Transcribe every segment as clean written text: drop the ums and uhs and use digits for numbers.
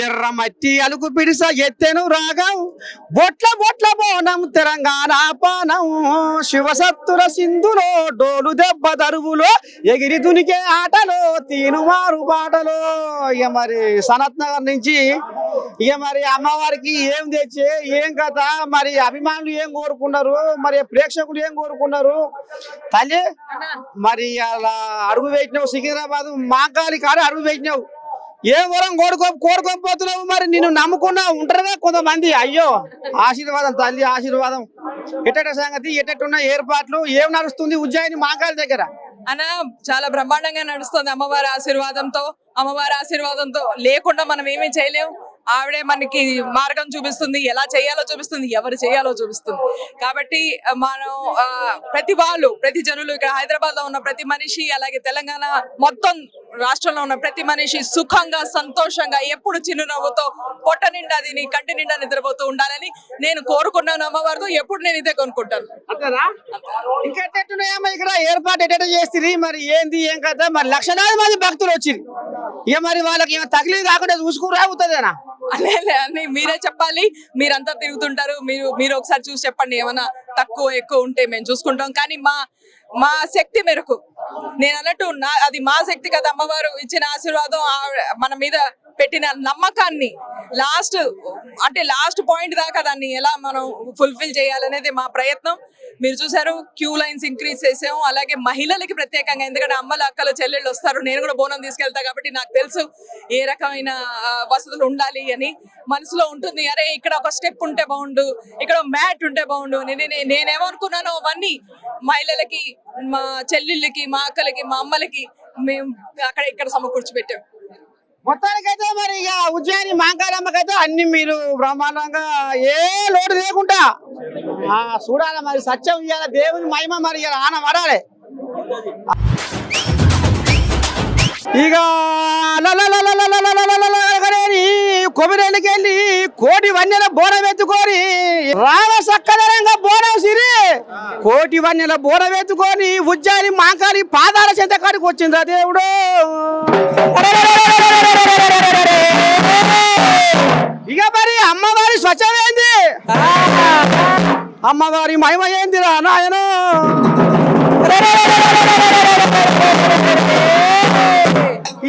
ఎర్ర మట్టి అలుగు పిడిస ఎత్తెను రాగం బొట్ల బొట్ల బోనం తెలంగాణ పానం శివసత్తుల సింధులో డోలు దెబ్బ దరువులో ఎగిరి దునికే ఆటలో తీనుమారు బాటలో. ఇక మరి సనత్ నగర్ నుంచి ఇక మరి అమ్మవారికి ఏం తెచ్చే ఏం కథ, మరి అభిమానులు ఏం కోరుకున్నారు, మరి ప్రేక్షకులు ఏం కోరుకున్నారు తల్లి. మరి అలా అడుగు పెట్టినావు సికింద్రాబాద్ మాంకాళి కాడ అడుగు పెట్టినావు, ఏ వరం కోరుకోపోతున్నావు. మరి నిన్ను నమ్ముకున్నా ఉంటారుగా కొంతమంది. అయ్యో ఆశీర్వాదం తల్లి ఆశీర్వాదం. ఎట్టట సంగతి, ఎట్టట్టున్న ఏర్పాట్లు, ఏం నడుస్తుంది ఉజ్జయిని మాంకాళి దగ్గర? అన్న చాలా బ్రహ్మాండంగా నడుస్తుంది అమ్మవారి ఆశీర్వాదంతో. అమ్మవారి ఆశీర్వాదంతో లేకుండా మనం ఏమీ చేయలేము. ఆవిడే మనకి మార్గం చూపిస్తుంది, ఎలా చేయాలో చూపిస్తుంది, ఎవరు చేయాలో చూపిస్తుంది. కాబట్టి మనం ప్రతి జనులు ఇక్కడ హైదరాబాద్ లో ఉన్న ప్రతి మనిషి, అలాగే తెలంగాణ మొత్తం రాష్ట్రంలో ఉన్న ప్రతి మనిషి సుఖంగా సంతోషంగా ఎప్పుడు చిరునవ్వుతో పొట్ట నిండా తిని కంటి నిండా నిద్రపోతూ ఉండాలని నేను కోరుకున్నాను అమ్మవారితో. ఎప్పుడు నేను ఇదే కొనుక్కుంటాను. ఇంకా ఇక్కడ ఏర్పాటు ఎట్ట చేస్తుంది, మరి ఏంది ఏం కదా, మరి లక్షలాది మంది భక్తులు వచ్చింది. ఇక మరి వాళ్ళకి ఏమైనా తగిలి కాకుండా చూసుకురాగుతుందేనా? అని మీరే చెప్పాలి. మీరంతా తిరుగుతుంటారు, మీరు ఒకసారి చూసి చెప్పండి. ఏమైనా తక్కువ ఎక్కువ ఉంటే మేము చూసుకుంటాం. కానీ మా శక్తి మేరకు, నేను అన్నట్టు అది మా శక్తి కదా. అమ్మవారు ఇచ్చిన ఆశీర్వాదం, మన మీద పెట్టిన నమ్మకాన్ని లాస్ట్ పాయింట్ దాకా దాన్ని ఎలా మనం ఫుల్ఫిల్ చేయాలనేది మా ప్రయత్నం. మీరు చూసారు, క్యూ లైన్స్ ఇంక్రీజ్ చేసాము. అలాగే మహిళలకి ప్రత్యేకంగా, ఎందుకంటే అమ్మలు అక్కలు చెల్లెళ్ళు వస్తారు, నేను కూడా బోనం తీసుకెళ్తా కాబట్టి నాకు తెలుసు ఏ రకమైన వసతులు ఉండాలి అని మనసులో ఉంటుంది. అరే ఇక్కడ ఒక స్టెప్ ఉంటే బాగుండు, ఇక్కడ మ్యాట్ ఉంటే బాగుండు. నేనేమనుకున్నానో అవన్నీ మహిళలకి, మా చెల్లెళ్ళకి, మా అక్కలకి, మా అమ్మలకి మేము ఇక్కడ సమకూర్చి పెట్టాం. మొత్తానికైతే మరి ఇక ఉజ్జయిని మాంకాళమ్మకైతే అన్ని మీరు బ్రహ్మాండంగా ఏ లోటు లేకుండా చూడాలి. మరి సత్యం ఇవ్వాలి, దేవుని మహిమ మరి ఇక ఆన పడాలి. ఇక కొబ్బరికెళ్ళి కోటి వన్యల బోనం ఎత్తుకొని రామ సక్కదనంగా బోనం సిరి కోటి వన్యల బోనం ఎత్తుకొని ఉజ్జయిని మాంకాళి పాదాల చెంత కాడికి వచ్చిందా దేవుడు. ఇక మరి అమ్మవారి స్వచ్ఛమైంది, అమ్మవారి మహిమ ఏందిరా నాయన.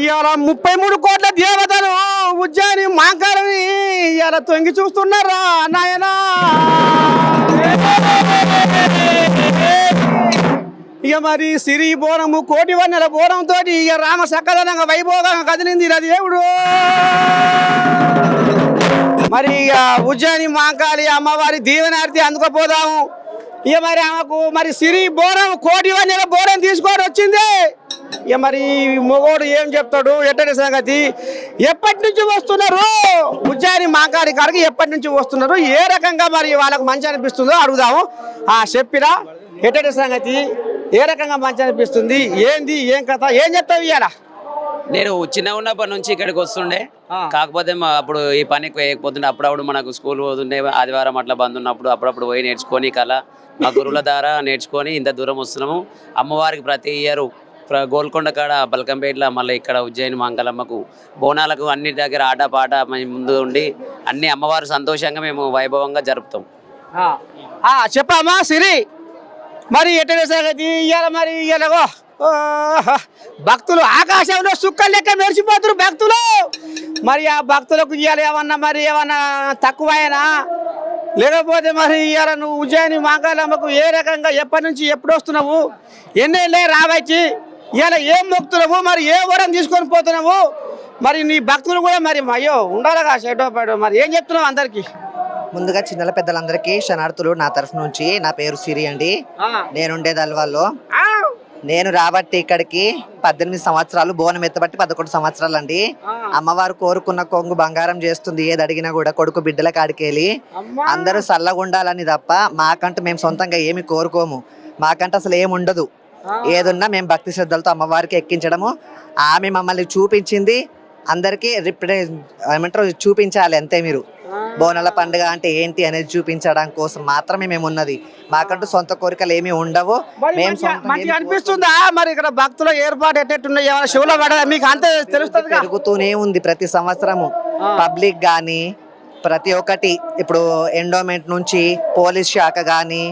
ఇవాళ 33 కోట్ల దేవతలు ఉజ్జయిని మాంకాళిని ఇవాళ తొంగి చూస్తున్నారా నాయన. ఇక మరి సిరి బోనము కోటి వన్నెల బోనంతో ఇక రామ సక్కదనంగా వైభోగంగా కదిలింది రా దేవుడు. మరి ఇక ఉజ్జయిని మాంకాళి అమ్మవారి దీవెనార్తి అందుకోపోదాము. ఇక మరి ఆమెకు మరి సిరి బోనం కోటి వన్నెల బోనం తీసుకొని వచ్చింది. ఇక మరి మొగోడు ఏం చెప్తాడు, ఎట్టటి సంగతి, ఎప్పటి నుంచి వస్తున్నారు ఉజ్జయిని మాంకాళి కాడికి, ఎప్పటి నుంచి వస్తున్నారు, ఏ రకంగా మరి వాళ్ళకు మంచి అనిపిస్తుందో అడుగుదాము. చెప్పిరా ఎట్టటి సంగతి, ఏ రకంగా మంచి అనిపిస్తుంది, ఏంది ఏం కథ, ఏం చెప్తావు ఇవాళ? నేను చిన్న ఉన్నప్పటి నుంచి ఇక్కడికి వస్తుండే, కాకపోతే అప్పుడు ఈ పనికి వేయకపోతుండే. అప్పుడప్పుడు మనకు స్కూల్ పోతుండే, ఆదివారం అట్లా బంద్ ఉన్నప్పుడు అప్పుడప్పుడు పోయి నేర్చుకొని కళ మా గురువుల ద్వారా నేర్చుకొని ఇంత దూరం వస్తున్నాము. అమ్మవారికి ప్రతి ఇయర్ గోల్కొండ కాడ బల్కంపేటలో, మళ్ళీ ఇక్కడ ఉజ్జయిని మాంకాళమ్మకు బోనాలకు అన్ని దగ్గర ఆట పాట ముందు ఉండి అన్ని అమ్మవారు సంతోషంగా మేము వైభవంగా జరుపుతాం. చెప్పమ్మా సిరి, మరి ఎట్టటి సంగతి ఇవాళ? మరి ఇవాళ భక్తులు ఆకాశంలో సుక్కలు లెక్క మెరిసిపోతున్నారు భక్తులు. మరి ఆ భక్తులకు ఇవాళ ఏమన్నా తక్కువైనా, లేకపోతే మరి ఇవాళ నువ్వు ఉజ్జయిని మాంకాళమ్మకు ఏ రకంగా ఎప్పటి నుంచి ఎప్పుడు వస్తున్నావు, ఎన్నేళ్ళే రావచ్చు, ఇవాళ ఏం మొక్కుతున్నావు, మరి ఏ వరం తీసుకొని పోతున్నావు, మరి నీ భక్తులు కూడా మరి అయ్యో ఉండాలిగా షెడ్డోపాడు, మరి ఏం చెప్తున్నావు అందరికి? ముందుగా చిన్నల పెద్దలందరికీ శనార్థులు నా తరఫు నుంచి. నా పేరు సిరి అండి, నేనుండేది అల్వాల్లో. నేను రాబట్టి ఇక్కడికి 18 సంవత్సరాలు, బోనం ఎత్తబట్టి 11 సంవత్సరాలు అండి. అమ్మవారు కోరుకున్న కొంగు బంగారం చేస్తుంది, ఏది అడిగినా కూడా కొడుకు బిడ్డల కాడికెళ్ళి. అందరూ చల్లగా ఉండాలని తప్ప మాకంటూ మేము సొంతంగా ఏమి కోరుకోము, మాకంటూ అసలు ఏముండదు. ఏదున్నా మేము భక్తి శ్రద్ధలతో అమ్మవారికి ఎక్కించడము. ఆమె మమ్మల్ని చూపించింది, అందరికీ ఏమంటారు చూపించాలి అంతే. మీరు బోనాల పండుగ అంటే ఏంటి అనేది చూపించడం కోసం మాత్రమే మేము ఉన్నది. మాకంటూ సొంత కోరికలు ఏమీ ఉండవు. మేము మంచిగా అనిపిస్తుందా మరి ఇక్కడ భక్తుల ఏర్పాటు ఎట్టెట్టున్నాయి? ఏమైనా షోలో పడదా మీకు? అంతే తెలుస్తుంది. పెరుగుతూనే ఉంది ప్రతి సంవత్సరము. పబ్లిక్ కానీ ప్రతి ఒక్కటి, ఇప్పుడు ఎండోమెంట్ నుంచి పోలీస్ శాఖ కానీ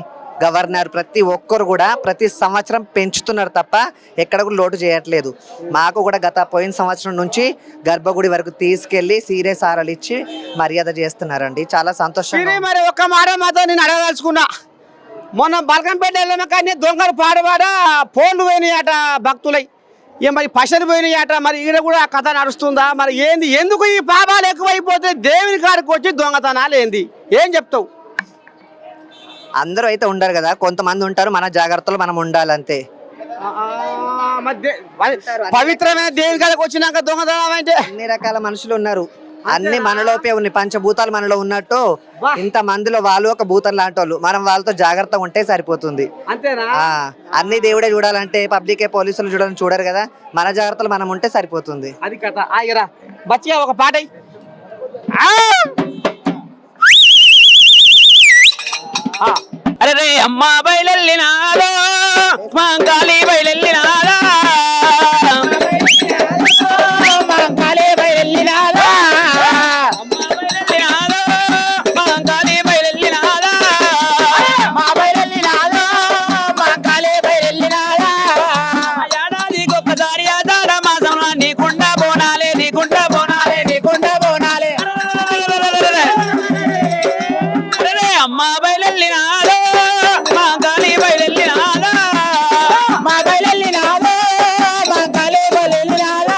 గవర్నర్ ప్రతి ఒక్కరు కూడా ప్రతి సంవత్సరం పెంచుతున్నారు తప్ప ఎక్కడ కూడా లోటు చేయట్లేదు. మాకు కూడా పోయిన సంవత్సరం నుంచి గర్భగుడి వరకు తీసుకెళ్లి సీరియస్ ఆరలు ఇచ్చి మర్యాద చేస్తున్నారండి. చాలా సంతోషంగా. మరి ఒక్క మాట మాతో నేను అడగదలుచుకున్నా. మొన్న బల్కంపేట వెళ్ళాము కానీ దొంగలు పాడవాడ ఫోన్లు పోయినాయట భక్తులై, మరి పశలు పోయినాయట. మరి ఈయన కూడా ఆ కథ నడుస్తుందా? మరి ఏంది, ఎందుకు ఈ పాపాలు ఎక్కువైపోతే దేవుని కాడికి వచ్చి దొంగతనాలు ఏంది? ఏం చెప్తావు? అందరూ అయితే ఉండరు కదా, కొంతమంది ఉంటారు. మన జాగ్రత్తలు మనం ఉండాలంతే. పవిత్రమైన దేవుని కాడికి వచ్చినాక దొంగతనం అంటే అన్ని రకాల మనుషులు ఉన్నారు. అన్ని మనలోపే ఉన్నాయి. పంచభూతాలు మనలో ఉన్నట్టు ఇంత మందిలో వాళ్ళు ఒక భూతం లాంటి వాళ్ళు. మనం వాళ్ళతో జాగ్రత్తగా ఉంటే సరిపోతుంది. అంతేనా? అన్ని దేవుడే చూడాలంటే పబ్లికే పోలీసులు చూడరు కదా. మన జాగ్రత్తలు మనం ఉంటే సరిపోతుంది. అది కథ. ఆగిరా బచ్చిగా ఒక పాట. అరే రే అమ్మ బయలెల్లినాలో మాంకాళి బయలెల్లినాలా, మాంకాళి బయలెల్లినాలా, మాంకాళి బయలెల్లినాలా, మా బయలెల్లినాలా, మాంకాళి బయలెల్లినాలా. ఏడాదికి ఒక్కసారి ఆధార మాసం నీకుండ బోనాలే, నీకుండ బోనాలే, నీకుండ బోనాలే. అమ్మ బయలెల్లినాలో మాంకాళి బయలెల్లినాలా, మా బయలెల్లినాలో మాంకాళి బయలెల్లినాలా.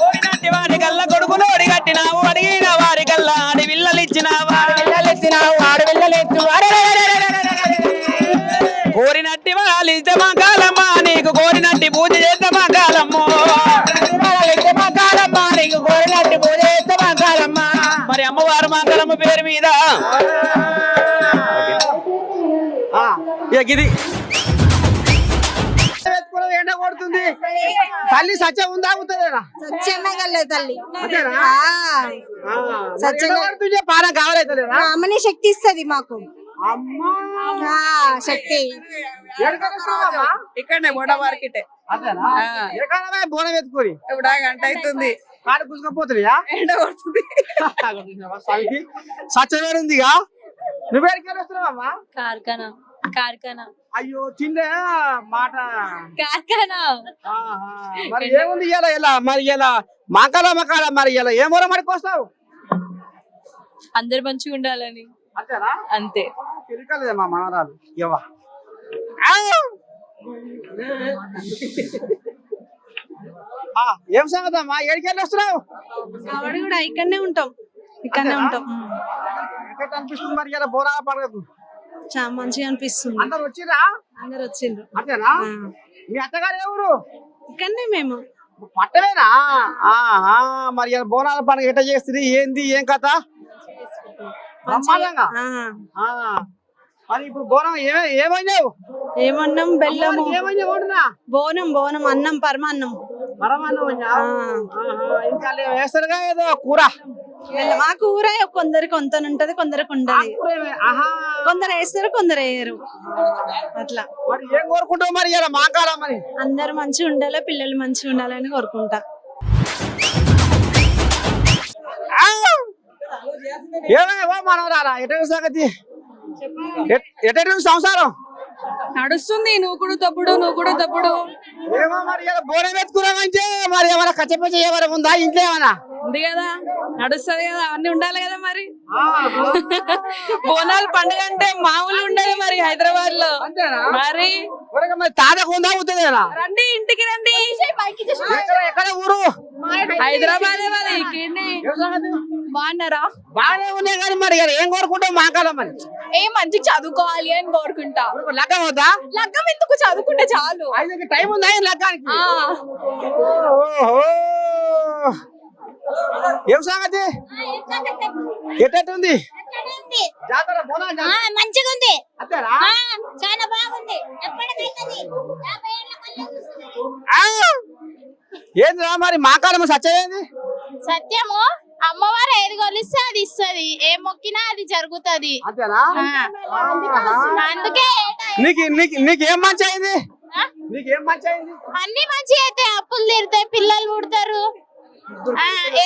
ఓడినట్టి వారి కల్ల కొడుకు నోడి కట్టినావు, అడిగిన వారి కల్ల ఆడి విల్లలిచ్చినావు, విల్లలిచ్చినావు, ఆడి విల్లలిచ్చు. కోరినట్టి వాళ్ళిస్తే మా కాలమ్మ, నీకు కోరినట్టి పూజ చేస్తే మా కాలమ్మ, మా కాలమ్మ, నీకు కోరినట్టి పూజ చేస్తే మా కాలమ్మ. మరి అమ్మవారు మా కాలమ్మ పేరు మీద ఇది ఎండ కొడుతుంది. తల్లి సత్యం ఉందా? అవుతుందేనా? సత్యమే కలే తల్లి. పాన కావాలైతలేదా? అమ్మని శక్తి ఇస్తది మాకు. శక్తి ఇక్కడనే బోడవారికిటే బోనం ఎత్తుకొని ఇప్పుడు గంట అవుతుంది. కాడు పుసుకపోతున్నాయా? ఎండ కొడుతుంది. సత్యమేడు ఉందిగా. నువ్వేడికి వస్తున్నావమ్మా? కార్ఖానా. కార్ఖానా. అయ్యో తిండే మాట. కార్ఖానా. మరి ఏముంది ఇలా ఇలా? మరి ఇలా మకాల మరి ఇలా ఏమోరా మడికి వస్తావు? అందరు మంచిగా ఉండాలని. అంతేనా? అంతే. తిరగలేదమ్మా మనరాలు ఇవ్వ. ఏం సంగతి అమ్మా? ఏడికెళ్ళి వస్తున్నావు? ఆవిడ కూడా ఇక్కడనే ఉంటాం. ఇక్కడనే ఉంటాం. అనిపిస్తుంది మరి ఇలా బోనాల పండుగకు? చాలా మంచిగా అనిపిస్తుంది. అందరు వచ్చిరా? అందరు వచ్చిండ్రు. అంతేనా? మీ అత్తగారు ఎవరు? ఇక్కడనే మేము. పట్టవేనా? మరి ఇలా బోనాల పండుగ ఎట్లా చేస్తుంది? ఏంది ఏం కథ? బ్రహ్మాండంగా. మరి ఇప్పుడు బోనం ఏమైనావు? ఏమన్నాం? బెల్లము. ఏమైనా వండునా? బోనం అన్నం, పరమాన్నం. ఇంకా వేస్తారుగా ఏదో కూర. మా కూర కొందరికి కొంత ఉంటది, కొందరికి ఉండదు. కొందరు వేస్తారు, కొందరు వేయరు. అట్లా. మరి ఏం కోరుకుంటావు మరి ఇలా మాకాలం? మరి అందరు మంచిగా ఉండాలి, పిల్లలు మంచిగా ఉండాలని కోరుకుంటా. ఏమో మనవరాలా ఎట సంగతి? ఎట సంసారం నడుస్తుంది. నువ్వు కూడా తప్పుడు. ఏమో మరి ఇలా బోనం ఎత్తుకున్నామంటే మరి ఏమైనా కచ్చపచ్చ ఏమైనా ఉందా? ఇంట్లో ఏమైనా ఉంది కదా, నడుస్తుంది కదా, అన్ని ఉండాలి కదా. మరి బోనాలు పండుగ అంటే మామూలు ఉండదు మరి హైదరాబాద్ లో. మరి తాజాగా ఉందా? అవుతుందేనా? రండి, ఇంటికి రండి. ఎక్కడ ఊరు? హైదరాబాద్ మరి. బాగున్నారా? బాగానే ఉన్నాయి కానీ మరి ఏం కోరుకుంటావు మాకాలం? మరి ఏం మంచి చదువుకోవాలి అని కోరుకుంటా. లగ్గం అవుతా? లగ్గం ఎందుకు, చదువుకుంటే చాలు. టైం ఉందా లగ్గానికి? ఏం సంగతి? ఎట్టుంది జాతర? మంచిగా ఉంది. అంతేనా? చాలా బాగుంది. ఏందిరా మరి మాకాలం సత్యమేంది? సత్యము అమ్మవారు ఏది కొలిస్తే అది ఇస్తది, ఏ మొక్కినా అది జరుగుతది. అంతేనా? అందుకే నీకేం మంచి అయింది? నీకేం మంచి అయింది? అన్ని మంచి అయితే అప్పులు తీరుతాయి, పిల్లలు పుడతారు.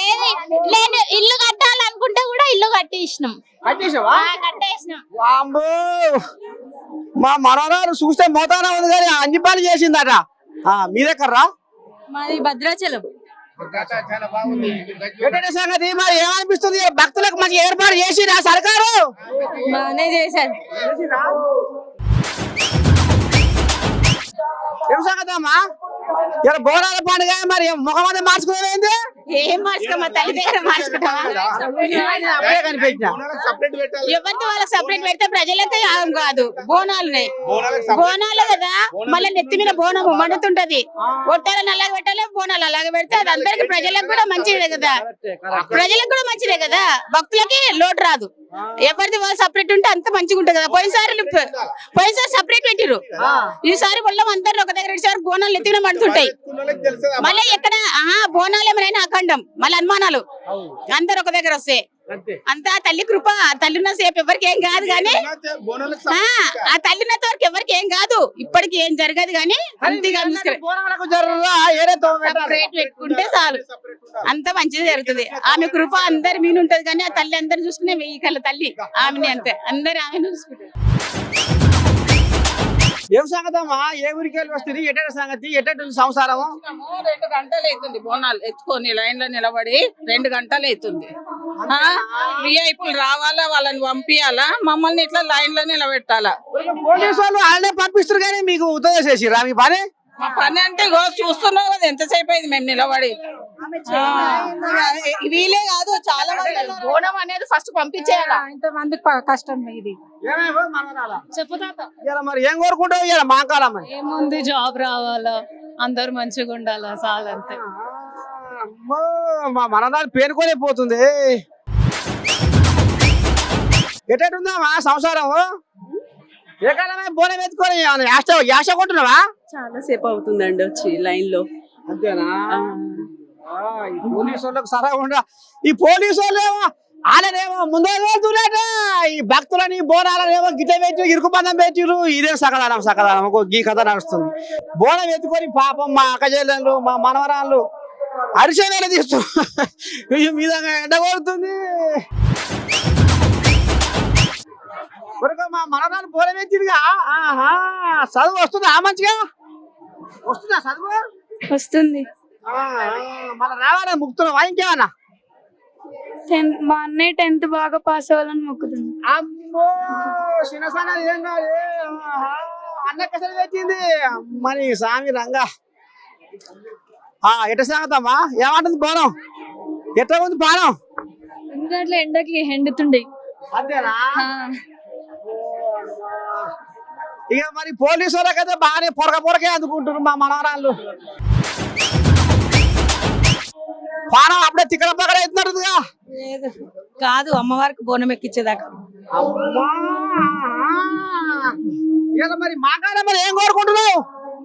ఏది నేను ఇల్లు కట్టాలనుకుంటే కూడా ఇల్లు కట్టేసినాం. కట్టేసావా? కట్టేసినాం. వామ్మో, మా మనవరాలు చూస్తే మోతానా ఉంది కానీ అన్ని పనులు చేసిందట. మీ దగ్గర మాది భద్రాచలం. సంగతి మరి ఏమనిపిస్తుంది? భక్తులకు మంచి ఏర్పాటు చేసిరా సర్కారు? బాగానే చేశారు. ఏం సంగతి అమ్మా? ఇలా బోనాల పండుగ మరి ముఖమంది మార్చుకునేది? ఏం మార్చుకోమా, తల్లి దగ్గర మార్చుకుంటావా? అప్పుడే కనిపించిన ఎవరితో వాళ్ళకి సపరేట్ పెడితే ప్రజలకి ఆగం కాదు. బోనాలు కదా, మళ్ళీ నెత్తి మీద బోనం మండుతుంటది. ఒట్టాల నల్లగా పెట్టాలి, బోనాలు అలాగే పెడితే అది అందరికి ప్రజలకు కూడా మంచిదే కదా. ప్రజలకు కూడా మంచిదే కదా, భక్తులకి లోటు రాదు. ఎవరిది వాళ్ళు సపరేట్ ఉంటే అంత మంచిగా ఉంటది కదా. పోయినసారి సపరేట్ పెట్టిరు, ఈసారి మళ్ళీ అందరు ఒక దగ్గర ఇచ్చారు. బోనాలు నెత్తి మీద మండుతుంటాయి. మళ్ళీ ఎక్కడ బోనాలు ఏమైనా అఖండం, మళ్ళీ అనుమానాలు అందరు ఒక దగ్గర వస్తే అంతా తల్లి కృప. తల్లి ఉన్న సేపు ఎవరికి ఏం కాదు కానీ, ఆ తల్లి ఉన్నంత వరకు ఎవరికి ఏం కాదు. ఇప్పటికి ఏం జరగదు కానీ సపరేట్ పెట్టుకుంటే చాలు, అంత మంచిది జరుగుతుంది. ఆమె కృప అందరి మీద ఉంటది కానీ ఆ తల్లి అందరు చూసుకునే వెయ్యి కళ్ళ తల్లి ఆమెనే, అంతే అందరు ఆమెను చూసుకుంటారు. ఏం సంగతమ్మా? ఏ ఊరికి వెళ్ళి వస్తుంది? ఎట్ట సంగతి? ఎట్ట సంసారం? 2 గంటలు అవుతుంది బోనాలు ఎత్తుకొని లైన్ లో నిలబడి 2 గంటలు అవుతుంది. విఐపులు రావాలా, వాళ్ళని పంపియాలా, మమ్మల్ని ఇట్లా లైన్ లో నిలబెట్టాలా. పోలీసు వాళ్ళు వాళ్ళనే పంపిస్తారు కానీ మీకు ఉత్తరం చేసిరా మీ పని? మా పని అంటే చూస్తున్నావు కదా ఎంతసేపు అయింది మేము నిలబడి. వీలే కాదు, చాలా మంది బోనం అనేది ఫస్ట్ పంపించేయాలా. ఇంతమంది కష్టం ఇది. ఇలా మరి ఏం కోరుకుంటావు ఇలా మా కాలం? ఏముంది, జాబ్ రావాలా, అందరు మంచిగా ఉండాలా, చాలు అంతే. మా మనదాన్ని పేరుకోలే పోతుంది. ఎట్టుందా మా సంసారం? ఏ కాలమే బోనం ఎత్తుకొని యాస కొంటున్నావా? చాలా సేపు అవుతుందండి వచ్చి లైన్ లో. అంతేనా? ఈ పోలీసు వాళ్ళకి సరగా ఉండ. ఈ పోలీసు వాళ్ళేమో వాళ్ళనేమో ముందు వెళ్తున్నట, ఈ భక్తులని బోనాలనేమో గిట్ట పెట్టి ఇరుకు బంధం పెట్టిరు. ఇదే సకదానం గీ కథ నడుస్తుంది. బోనం ఎత్తుకొని పాపం మా అక్కజెల్లెళ్ళు మా మనవరాళ్ళు అరిసే వేళ తీస్తూ మీద ఎండ కొడుతుంది. మా మనవరాలు బోనం ఎత్తిరుగా. చదువు వస్తుందా మంచిగా? వస్తుందా చదువు? వస్తుంది. మళ్ళీ రావాలా ముక్తున్నావా ఇంకేమన్నా? మా అన్నయ్య 10th బాగా పాస్ అవ్వాలని మొక్కుతుంది. అమ్మో చిన్నసాన ఏం కాదు, అన్నకసలు పెట్టింది మరి స్వామి రంగా. ఎట్ట సంగతమ్మా? ఏమంటుంది బోనం? ఎట్లా ఉంది బాణం? ఎందుకంటే ఎండకి ఎండుతుండే. అంతేనా? ఇక మరి పోలీసు వాళ్ళకైతే బాగానే పొరకే అందుకుంటారు మా మనవరాళ్ళు. పానం అప్పుడే తిక్కల పక్కన అవుతున్నట్టుగా కాదు, అమ్మవారికి బోనం ఎక్కించేదాకా. మరి మా కాలం మరి ఏం కోరుకుంటున్నావు?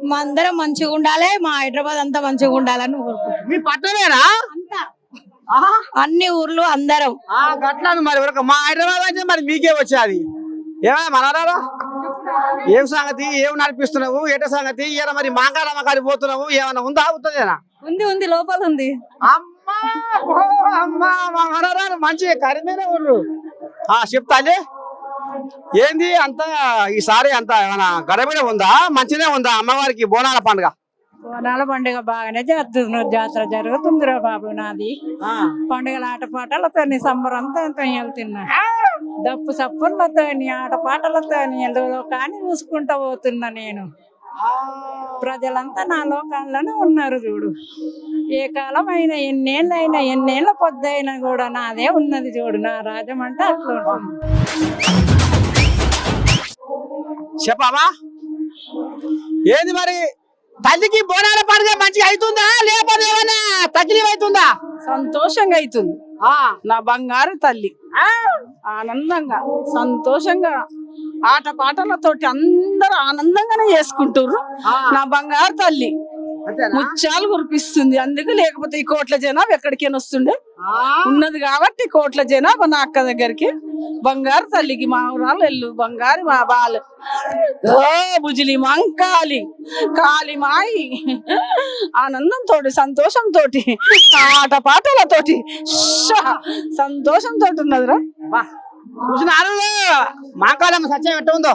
మా అందరం మంచిగా ఉండాలి, మా హైదరాబాద్ అంతా మంచిగా ఉండాలని కోరుకుంటున్నాం. మీ పట్టణమేనా? అన్ని ఊర్లు అందరం గట్లేదు మరి. మా హైదరాబాద్ అంటే మరి మీకే వచ్చేది. ఏమైనా మనరారా? ఏం సంగతి? ఏం నడిపిస్తున్నావు? ఎట సంగతి? ఇలా మరి మాంగారమ్మ కాడికి పోతున్నావు, ఏమైనా ఉందా? అవుతుందేనా? ఉంది లోపల ఉంది. అమ్మా అమ్మా మా మనరాలు మంచి కరిమేన ఊరు. చెప్తాలే ఏంది అంతా ఈసారి అంతా ఏమైనా గడబిడ ఉందా? మంచిగా ఉందా అమ్మవారికి బోనాల పండుగ? బోనాల పండుగ బాగానే చేస్తున్నారు, జాతర జరుగుతుందిరా బాబు. నాది పండుగల ఆటపాటలతో సంబరంతా వెళ్తున్నా, దప్పు సప్పులతో ఆటపాటలతో కానీ చూసుకుంటా పోతున్నా నేను. ప్రజలంతా నా లోకాల్లోనే ఉన్నారు చూడు. ఏ కాలం అయినా ఎన్నేళ్ళ పొద్దైనా కూడా నాదే ఉన్నది చూడు. నా రాజ్యం అంటే అట్లా ఉంటుంది. చెప్పావా ఏది మరి? తల్లికి బోనాల పండుగ మంచిగా అవుతుందా లేకపోతే ఏమన్నా తగిలి అవుతుందా? సంతోషంగా అవుతుంది. నా బంగారు తల్లి ఆనందంగా సంతోషంగా ఆట పాటలతోటి అందరూ ఆనందంగానే చేసుకుంటారు. నా బంగారు తల్లి ముత్యాలు కురిపిస్తుంది. అందుకే లేకపోతే ఈ కోట్ల జనాభా ఎక్కడికైనా వస్తుండే. ఉన్నది కాబట్టి కోట్ల జనాభా నా అక్క దగ్గరికి. బంగారు తల్లికి మా ఊరాలు ఎల్లు బంగారు మా బాలు ఓ బుజిలి మంకాలి కాలి మాయి ఆనందంతో సంతోషంతో ఆట పాటలతోటి సంతోషంతో ఉన్నదిరా. చూసినారు మా కాలం సత్యం ఎట్ట ఉందో.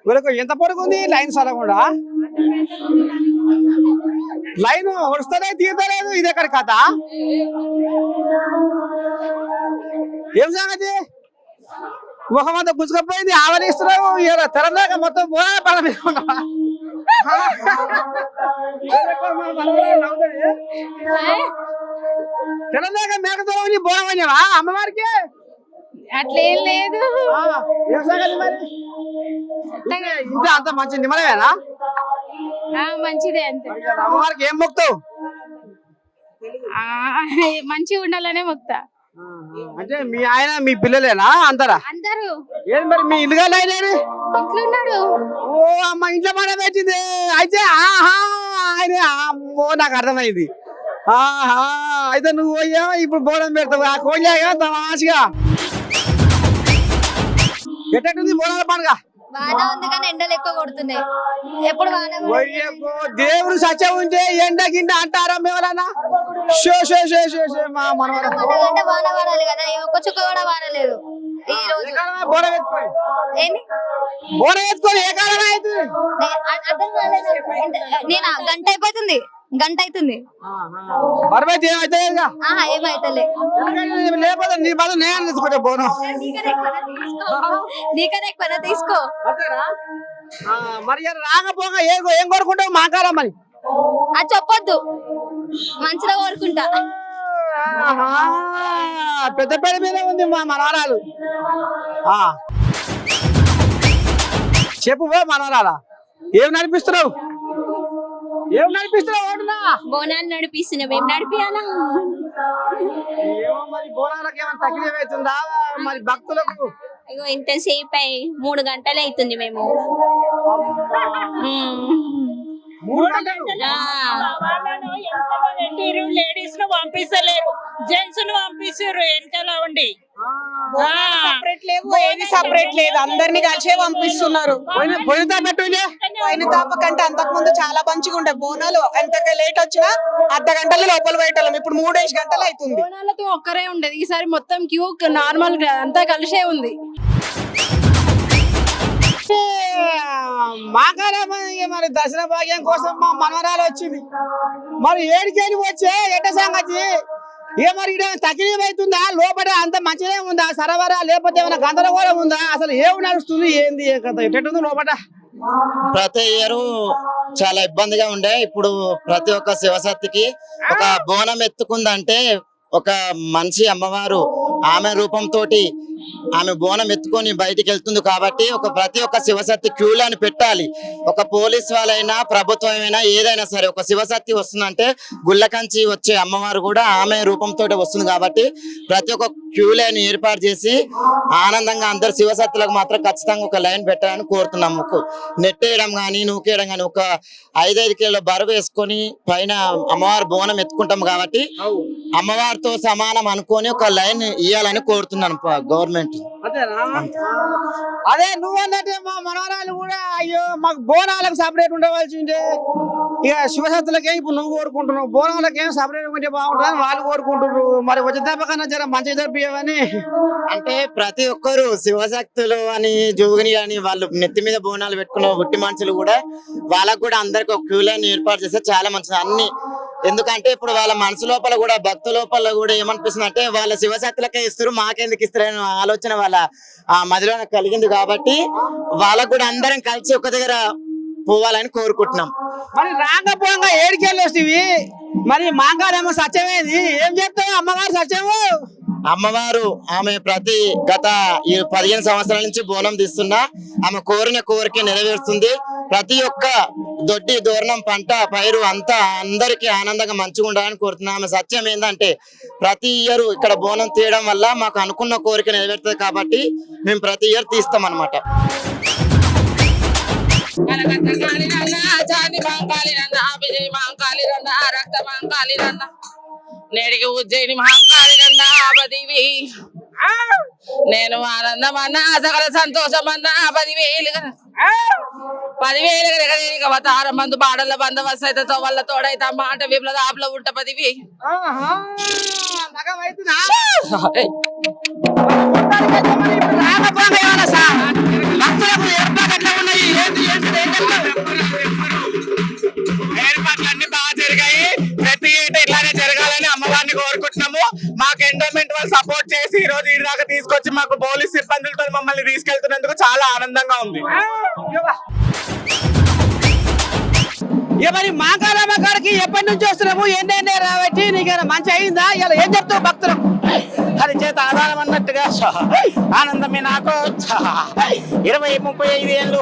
వీళ్ళకు ఎంత పొడుగుంది లైన్ సరకుండా. లైన్ వస్తలే తీయలేదు. ఇది ఎక్కడ కథ? ఏం సంగతి? ముఖమంతా గుంజుకపోయింది. ఆవలిస్తున్నావు తెలంగాణ మొత్తం పడ తెలంగాణ మేకతో బోనమన్నావా అమ్మవారికి? అట్లేం లేదు. ఏం సంగతి మరి? ఇంట్లో అంత మంచి నిమ్మలేనా? మంచిదే అంతే. అమ్మవారికి ఏం మొక్తావు? మంచిగా ఉండాలనే మొక్తా. అంటే మీ ఆయన మీ పిల్లలేనా అందరా? అందరూ. ఏది మరి మీ ఇల్లుగా ఆయన ఇంట్లో ఉన్నాడు. ఓ అమ్మ ఇంట్లో మాట పెట్టింది అయితే. ఆయన అమ్మో నాకు అర్థమైంది. అయితే నువ్వు పోయా ఇప్పుడు బోనం పెడతావు. ఆ కోళ్ళగా తమాషగా ఎట్టంటుంది బోనాల పండుగ? బాగా ఉంది కానీ ఎండలు ఎక్కువ కొడుతున్నాయి. ఎప్పుడు దేవుడు సత్యం ఉంటే ఎండ గిండ అంటారా ఎవరన్నా? అంటే వాన వాడాలి కదా, ఒక్క చుక్క కూడా వాడలేదు ఈ రోజు. బోనం ఎత్తుకొని ఏ కాలం అవుతుంది? అర్థం కాలేదు. నేను గంట అవుతుంది. ఏమైతలే. లేకపోతే నీ బదులు నేను తీసుకుంటే బోనం. నీకనే ఎక్కువ తీసుకో. మరి రాకపోగా ఏం కోరుకుంటావు మా కాలం మరి? అది చెప్పొద్దు, మంచిగా కోరుకుంటా. పెద్ద పేడ మీద ఉంది మా మనవరాలు. చెప్పు మనవరాలా ఏం నడిపిస్తున్నావు? బోనాలు నడిపిస్తున్నావు. ఏం నడిపియాలా? మరి బోనాలకు ఏమైనా తగిలి అవుతుందా మరి భక్తులకు? ఇగో ఇంతసేపు 3 గంటలు అవుతుంది. మేము 3 గంటలు లేడీస్ ను పంపిస్తలేరు, జెంట్స్ ను పంపిస్తారు. వెనకాల ఉండి ఏది సపరేట్ లేదు, అందరినీ కలిసే పంపిస్తున్నారు. పోయిన తాప కంటే అంతకు ముందు చాలా మంచిగా ఉండే బోనాలు. ఎంత లేట్ వచ్చినా అర్ధ గంటల లోపల బయటం. ఇప్పుడు 3 గంటలు అవుతుంది. బోనాలతో ఒక్కరే ఉండేది, ఈసారి మొత్తం క్యూ నార్మల్ అంతా కలిసే ఉంది. మా కాలం మరి దసరా భాగ్యం కోసం మా మనవరాలు వచ్చింది. మరి ఏడికేడి వచ్చే ఎట్ట సంగతి? మరి తకిలీఫ్ అవుతుందా? లోపల అంత మంచిగా ఉందా సరవరా? లేకపోతే ఏమైనా గందరగోళం ఉందా? అసలు ఏమి నడుస్తుంది? ఏంది ఎట్టుంది లోపల? ప్రతి ఇయర్ చాలా ఇబ్బందిగా ఉండే. ఇప్పుడు ప్రతి ఒక్క శివశక్తికి ఒక బోనం ఎత్తుకుందంటే ఒక మనిషి అమ్మవారు ఆమె రూపంతో ఆమె బోనం ఎత్తుకొని బయటికి వెళ్తుంది కాబట్టి ప్రతి ఒక్క శివశక్తి క్యూలను పెట్టాలి. ఒక పోలీస్ వాళ్ళైనా ప్రభుత్వం అయినా ఏదైనా సరే ఒక శివశక్తి వస్తుందంటే గుళ్ళకంచి వచ్చే అమ్మవారు కూడా ఆమె రూపంతో వస్తుంది కాబట్టి ప్రతి ఒక్క క్యూ లైన్ ఏర్పాటు చేసి ఆనందంగా అందరు శివశక్తులకు మాత్రం ఖచ్చితంగా ఒక లైన్ పెట్టాలని కోరుతున్నాము. నెట్టేయడం కానీ నూకేయడం కానీ ఒక 5-5 కిలోల బరువు వేసుకొని పైన అమ్మవారు బోనం ఎత్తుకుంటాం కాబట్టి అమ్మవారితో సమానం అనుకొని ఒక లైన్ ఇవ్వాలని కోరుతున్నాను గవర్నమెంట్. అదే నువ్వు అన్నట్టే మా మనవరాలు కూడా అయ్యో మాకు బోనాలకు సపరేట్ ఉండవలసి ఉంటే ఇక శివశక్తులకే ఇప్పుడు నువ్వు కోరుకుంటున్నావు, బోనాలకు ఏం సపరేట్ ఉంటే బాగుంటుందని వాళ్ళు కోరుకుంటున్నారు. మరి వచ్చే తప్పకన్నా జర మంచిగా జరిపియవని. అంటే ప్రతి ఒక్కరు శివశక్తులు అని జోగిని అని వాళ్ళు నెత్తి మీద బోనాలు పెట్టుకున్న ఒట్టి మనుషులు కూడా వాళ్ళకు కూడా అందరికి ఒక క్యూ లైన్ ఏర్పాటు చేస్తే చాలా మంచిది అన్ని. ఎందుకంటే ఇప్పుడు వాళ్ళ మనసు లోపల కూడా భక్తు లోపల కూడా ఏమనిపిస్తుంది అంటే వాళ్ళ శివశక్తులకే ఇస్తారు మాకెందుకు ఇస్తారని ఆలోచన వాళ్ళ మదిలో కలిగింది కాబట్టి వాళ్ళకు కూడా అందరం కలిసి ఒక దగ్గర పోవాలని కోరుకుంటున్నాం. మరి రాకపోగా ఏడికెళ్ళి వస్తేవి మరి మాంగారేమో సత్యమేది ఏం చెప్తావు? అమ్మగారు సత్యము అమ్మవారు ఆమె గత 15 సంవత్సరాల నుంచి బోనం తీస్తున్నా ఆమె కోరిన కోరిక నెరవేరుస్తుంది. ప్రతి ఒక్క దొడ్డి దూరణం పంట పైరు అంతా అందరికి ఆనందంగా మంచిగా ఉండాలని కోరుతున్నా. ఆమె సత్యం ఏంటంటే ప్రతి ఇయర్ ఇక్కడ బోనం తీయడం వల్ల మాకు అనుకున్న కోరిక నెరవేరుతుంది కాబట్టి మేము ప్రతి ఇయర్ తీస్తాం అన్నమాట. కలకత్త కాళీనన్న చాంది మహంకాళీనన్న విజయ్ మహంకాళీనన్న రక్త మహంకాళీనన్న నేడికి ఉజ్జయిని మహంకాళీనన్న పదివి నేను ఆనందమన్నా సకల సంతోషమన్నా 10,000 10,000 అవతారం మందు బాడల బందవస్తైతే వల్ల తోడైతే మాట విప్లవ ఆపుల ఉంట 10,000 ఏర్పాట్లన్నీ బాగా జరిగాయి. ప్రతి ఏటా ఇట్లానే జరగాలని అమ్మవారిని కోరుకుంటున్నాము. మాకు ఎండోమెంట్ వాళ్ళు సపోర్ట్ చేసి ఈ రోజు ఈ దాకా తీసుకొచ్చి మాకు పోలీస్ సిబ్బందులతో మమ్మల్ని తీసుకెళ్తున్నందుకు చాలా ఆనందంగా ఉంది. మరి మాకాలమ్మ గారికి ఎప్పటి నుంచి వస్తున్నాము? ఏంటంటే రాబట్టి నీకు మంచి అయిందా? ఇలా ఏం చెప్తావు భక్తులకు? అది చేత ఆధారం అన్నట్టుగా ఆనందమే నాకు 20-35 ఏళ్ళు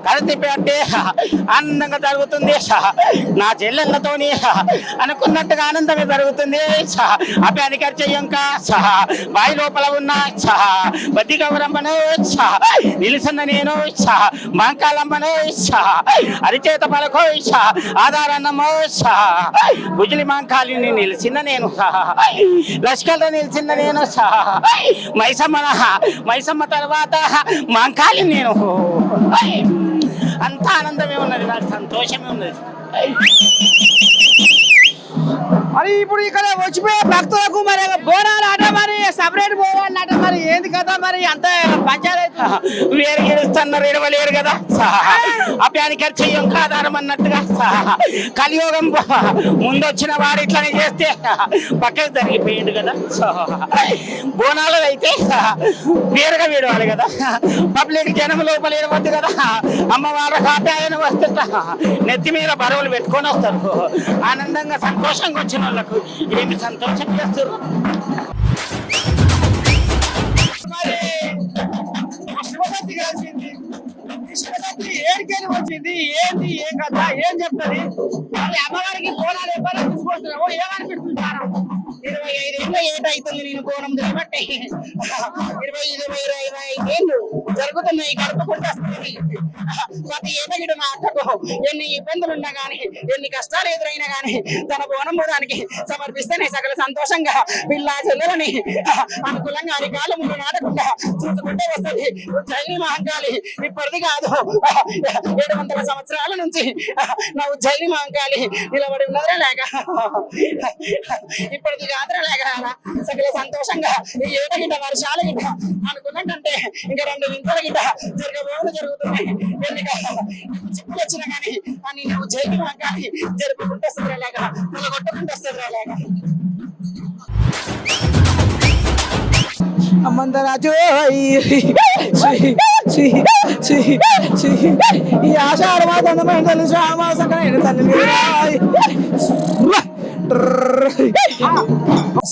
కలిసి అంటే ఆనందంగా జరుగుతుంది. నా చెల్లెళ్ళతోని అనుకున్నట్టుగా ఆనందమే జరుగుతుంది. అభ్యానికి చెయ్యంక బాయి లోపల ఉన్న బద్ది గౌరమ్మను నిలుసున్న నేను మాంకాలమ్మను అరిచేత పలకో ఆధారన్నమో గుజలి మాంకాలిని నిలిచిన నేను లష్కర్లో నిలిచిన నేను మైసమ్మ తర్వాత మాంకాలి నేను అంత ఆనందమే ఉన్నది, నాకు సంతోషమే ఉన్నది. మరి ఇప్పుడు ఇక్కడ వచ్చిపోయే భక్తులకు మరి బోనాలు ఆట మరి సపరేట్ పోవాలన్నట మరి ఏంది కదా మరి అంత పంచాయతీ వేరు గెలుస్తున్నారు ఎడవలేరు కదా. అభ్యానికి చెయ్యం ఆధారం అన్నట్టుగా కలియోగం ముందొచ్చిన వాడు ఇట్లనే చేస్తే పక్కకు జరిగిపోయింది కదా. బోనాలు అయితే వేరుగా విడవాలి కదా, పబ్లిక్ జనం లోపల ఏడవద్దు కదా. అమ్మవాళ్ళ కాపాయన వస్తుంట నెత్తి మీద బరువులు పెట్టుకొని వస్తారు. ఆనందంగా సంతోషంగా వచ్చిన వాళ్ళకు ఏమి సంతోషం చేస్తారు. ఏడికేది వచ్చింది ఏంటి ఏం కదా ఏం చెప్తుంది? అమ్మగారికి బోనాలు ఎవ్వరూ తీసుకొస్తున్నావు ఏమనిపిస్తున్నారు? 25 ఏళ్ళు ఏటవుతుంది నేను బోనం చేయబట్టి 25 ఏళ్ళు జరుగుతున్నాయి. గడపకుండా ప్రతి ఏటగిడ నా అక్కకు ఎన్ని ఇబ్బందులున్నా గానీ ఎన్ని కష్టాలు ఎదురైనా గానీ తన బోనం బోనానికి సమర్పిస్తేనే సకల సంతోషంగా పిల్ల చెల్లెలని అనుకూలంగా అరికాల ముందు నాటకుండా చూసుకుంటే వస్తుంది. ఉజ్జయిని మహంకాళి ఇప్పటిది కాదు, 700 సంవత్సరాల నుంచి నా ఉజ్జయిని మహంకాళి నిలబడి ఉన్నదే లేక ఇప్పటిది కాదురా లేక సకల సంతోషంగా ఈ ఏట గిట్ట వర్షాల గిట్ట అనుకున్నట్టంటే ఇంకా 2 వింతల గిట్ట జరగబోలు జరుగుతున్నాయి. ఎన్నిక చిప్పులు వచ్చినా కానీ అని ఉజ్జయిని మహంకాళి జరుపుకుంటూ వస్తుంది లేక కొట్టుకుంటూ వస్తుంది లేక. అమ్మందరాజు ఈ ఆషాఢ మాసం శ్రావణ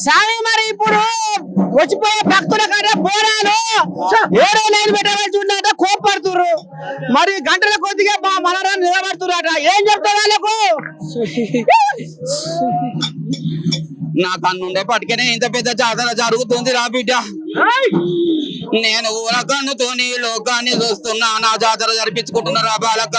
సామి మరి ఇప్పుడు వచ్చిపోయే భక్తుల కంటే బోనాలు ఏడో లైన్ పెట్టవలసి ఉంటే కోప్పడుతుర్రు. మరి గంటల కొద్దిగా మా మనరాన్ని నిలబడుతున్నట ఏం చెప్తారు వాళ్ళకు? నా కన్నుండే పట్టుకనే ఇంత పెద్ద జాతర జరుగుతుంది రా బిడ్డ. నేను ఊర కన్నుతోని లోకాన్ని చూస్తున్నా, నా జాతర జరిపించుకుంటున్నారా బాలక.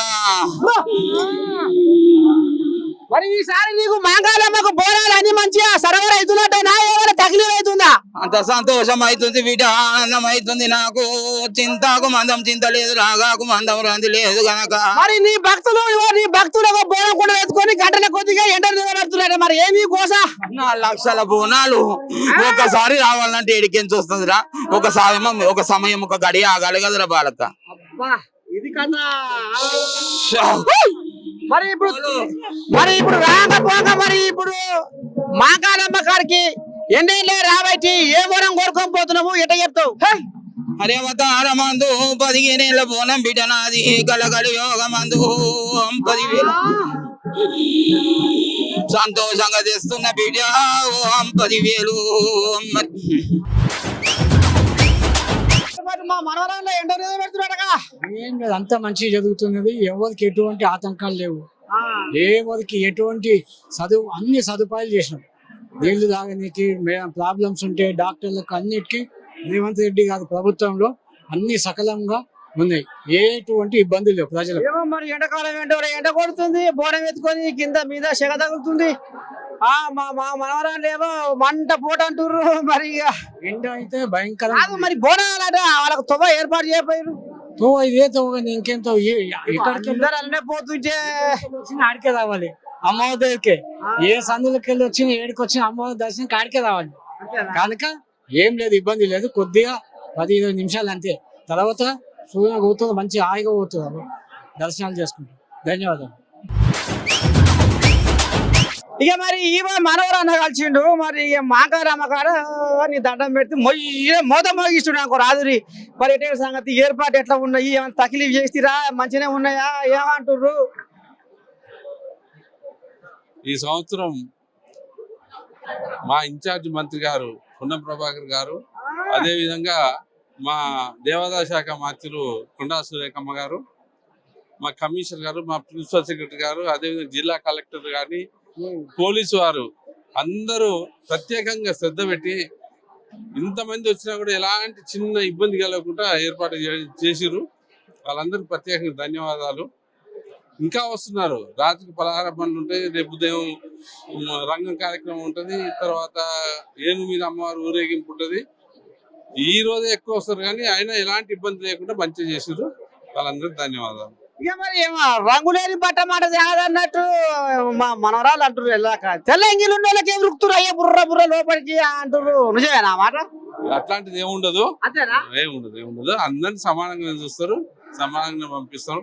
మరి ఈసారి నీకు మాంగాలమ్మకు బోనాలు అన్ని మంచిగా సరఫరా అవుతున్నట్టేనా ఏమైనా తగిలి అవుతుందా? అంత సంతోషం అవుతుంది బిడ్డ, ఆనందం అవుతుంది నాకు. చింతకు మందం చింత లేదు, రాగాకు మందం రంది లేదు గనక. మరి నీ భక్తులకు బోనం కూడా వేసుకొని గంటల కొద్దిగా ఎండలు నిలబడుతున్నాడు. మరి ఏమి కోస 4 లక్షల బోనాలు ఒకసారి రావాలంటే ఏడికెంచి వస్తుందిరా? ఒక సమయం ఒక గడి ఆగాలి కదరా బాలక. ఇది కదా. మరి ఇప్పుడు రాకపోక మరి ఇప్పుడు మాంకాలమ్మ కాడికి ఎన్నేళ్ళే రాబట్టి ఏ బోనం కోరుకొని పోతున్నావు ఎట చెప్తావు? అరే అవతార మందు 15 ఏళ్ళ బోనం బిడ్డ నాది, గలగలి యోగ మందు 10,000 సంతోషంగా తెస్తున్న బిడ్డ 10,000. మా మనవరాల్లో ఎండ పెడుతున్నాడగా. ఏం లేదు, అంతా మంచిగా జరుగుతున్నది. ఎవరికి ఎటువంటి ఆతంకాలు లేవు, ఎవరికి ఎటువంటి అన్ని సదుపాయాలు చేసినాం. నీళ్లు తాగడానికి ప్రాబ్లమ్స్ ఉంటే డాక్టర్లకు అన్నిటికీ రేవంత్ రెడ్డి గారి ప్రభుత్వంలో అన్ని సకలంగా ఉన్నాయి. ఎటువంటి ఇబ్బందులు లేవు ప్రజలకు. ఏమో మరి ఎండాకాలం ఏంటో ఎండ కొడుతుంది, బోనం ఎత్తుకొని కింద మీద సెగ తగులుతుంది. మా మనవరాలు ఏమో మంట పూట అంటుర్రు. మరి ఇక ఎండ అయితే భయంకరం. కాదు మరి బోనాలంటే వాళ్ళకి తొవ్వ ఏర్పాటు చేయకపోయారు. ఇదే తవ్వ ఇంకేం ఎక్కడికి అందరూ అల్లనే పోతుంటే ఆడికే రావాలి అమ్మవారి దగ్గరికి. ఏ సందులకి వెళ్ళి వచ్చిన ఏడికి వచ్చిన అమ్మవారి దర్శనం ఆడికే రావాలి. కనుక ఏం లేదు, ఇబ్బంది లేదు. కొద్దిగా 10-20 నిమిషాలు అంతే. తర్వాత సూర్యుని పోతుంది, మంచి హాయిగా పోతుంది, దర్శనాలు చేసుకుంటాం. ధన్యవాదాలు. ఇక మరి ఈమె మనవరన్న కలిసిండు. మరి ఇక మాకారమ్మ కాడ నీ దండం పెడితే మోత మోగిస్తుండే నాకు రాదురి. మరి ఎటే సంగతి ఏర్పాటు ఎట్లా ఉన్నాయి, ఏమైనా తకిలీఫ్ చేసిరా, మంచిగా ఉన్నాయా, ఏమంటుర్రు? ఈ సంవత్సరం మా ఇన్ఛార్జ్ మంత్రి గారు పున్నం ప్రభాకర్ గారు, అదేవిధంగా మా దేవాదాయ శాఖ మంత్రులు కొండా సురేఖమ్మ గారు, మా కమిషనర్ గారు, మా ప్రిన్సిపల్ సెక్రటరీ గారు, అదేవిధంగా జిల్లా కలెక్టర్ గాని, పోలీసు వారు అందరూ ప్రత్యేకంగా శ్రద్ధ పెట్టి ఇంతమంది వచ్చినా కూడా ఎలాంటి చిన్న ఇబ్బంది కలగకుండా ఏర్పాటు చేసిరు. వాళ్ళందరికీ ప్రత్యేకంగా ధన్యవాదాలు. ఇంకా వస్తున్నారు. రాత్రికి పలహార పనులు ఉంటాయి, రేపు ఉదయం రంగం కార్యక్రమం ఉంటుంది, తర్వాత ఏనుగు మీద అమ్మవారు ఊరేగింపు ఉంటుంది. ఈ రోజే ఎక్కువ వస్తారు కానీ అయినా ఎలాంటి ఇబ్బంది లేకుండా మంచిగా చేసిరు. వాళ్ళందరికీ ధన్యవాదాలు. ఇక మరి ఏమో రంగులేని బట్ట మాట అన్నట్టు మా మనవరాలు అంటారు. వెళ్ళాక తెల్ల ఎంగిలు ఉన్న వాళ్ళకి ఏం రుక్తురు, అయ్యే బుర్ర లోపలికి అంటారు. నిజమేనా మాట? అట్లాంటిది ఏముండదు, అంతేనా? ఏముండదు. అందరిని సమానంగా చూస్తారు, సమానంగా పంపిస్తారు.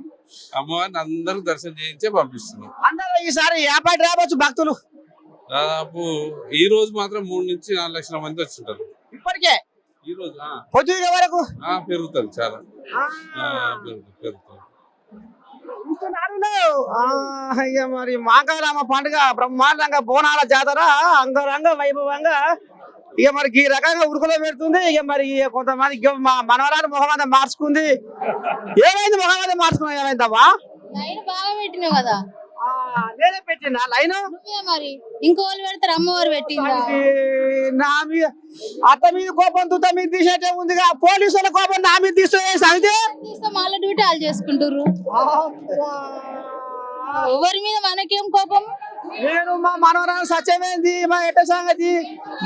అమ్మవారిని అందరికి దర్శనం చేయించే పంపిస్తున్నాం. అందరూ ఈసారి ఏపాటి రావచ్చు భక్తులు. దాదాపు ఈ రోజు మాత్రం 3 నుంచి 4 లక్షల మంది వచ్చింటారు ఇప్పటికే. ఈ రోజు పొద్దుగా వరకు పెరుగుతుంది, చాలా పెరుగుతుంది. ఇక మరి మాకారమ్మ పండుగ బ్రహ్మాండంగా బోనాల జాతర అంగరంగ వైభవంగా ఇక మరి ఈ రకంగా ఉరుకులో పెడుతుంది. ఇక మరి కొంతమంది మా మనవరాలు మొహమ్మద మార్చుకుంది. ఏమైంది మొహమ్మద మార్చుకున్నా? ఏమైందమ్మా? లైన్ బాగా పెట్టినావు కదా. నేనే పెట్టినా లైన్. మరి ఇంకోళ్ళు పెడతారు, అమ్మవారు పెట్టిందా? నా మీద అత్త మీద కోపం తుత్త మీద తీసేటే ఉందిగా, పోలీసుల కోపం నా మీద తీస్తే సంగతి వాళ్ళ డ్యూటీ వాళ్ళు చేసుకుంటారు. ఎవరి మీద మనకేం కోపం? నేను మా మనవరాలు సత్యమైంది మా ఎట్ట సంగతి.